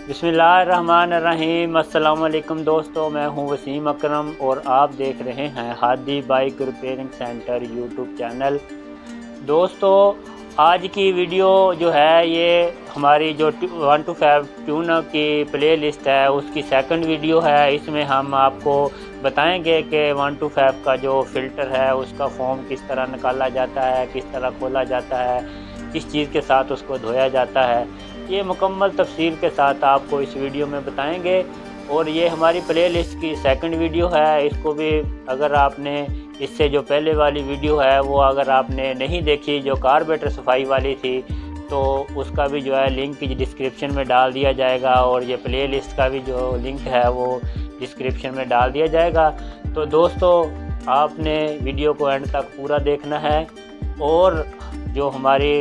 बिस्मिल्लाहिर्रहमानिर्रहीम। अस्सलाम वालेकुम दोस्तों, मैं हूं वसीम अकरम और आप देख रहे हैं Hadi bike repairing centre YouTube channel. दोस्तों, आज की वीडियो जो है ये हमारी जो 125 ट्यूनर की प्ले लिस्ट है उसकी सेकंड वीडियो है। इसमें हम आपको बताएंगे कि 125 का जो फ़िल्टर है उसका फोम किस तरह निकाला जाता है, किस तरह खोला जाता है, किस चीज़ के साथ उसको धोया जाता है। ये मुकम्मल तफसील के साथ आपको इस वीडियो में बताएंगे। और ये हमारी प्ले लिस्ट की सेकंड वीडियो है। इसको भी अगर आपने इससे जो पहले वाली वीडियो है वो अगर आपने नहीं देखी, जो कार्बोरेटर सफाई वाली थी, तो उसका भी जो है लिंक डिस्क्रिप्शन में डाल दिया जाएगा और ये प्ले लिस्ट का भी जो लिंक है वो डिस्क्रिप्शन में डाल दिया जाएगा। तो दोस्तों, आपने वीडियो को एंड तक पूरा देखना है और जो हमारी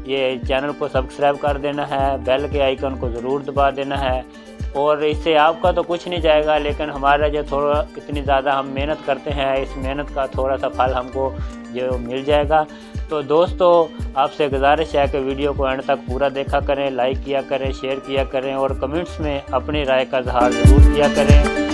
ये चैनल को सब्सक्राइब कर देना है, बेल के आइकन को ज़रूर दबा देना है। और इससे आपका तो कुछ नहीं जाएगा, लेकिन हमारा जो थोड़ा इतनी ज़्यादा हम मेहनत करते हैं, इस मेहनत का थोड़ा सा फल हमको जो मिल जाएगा। तो दोस्तों, आपसे गुजारिश है कि वीडियो को एंड तक पूरा देखा करें, लाइक किया करें, शेयर किया करें और कमेंट्स में अपनी राय का इजहार ज़रूर किया करें।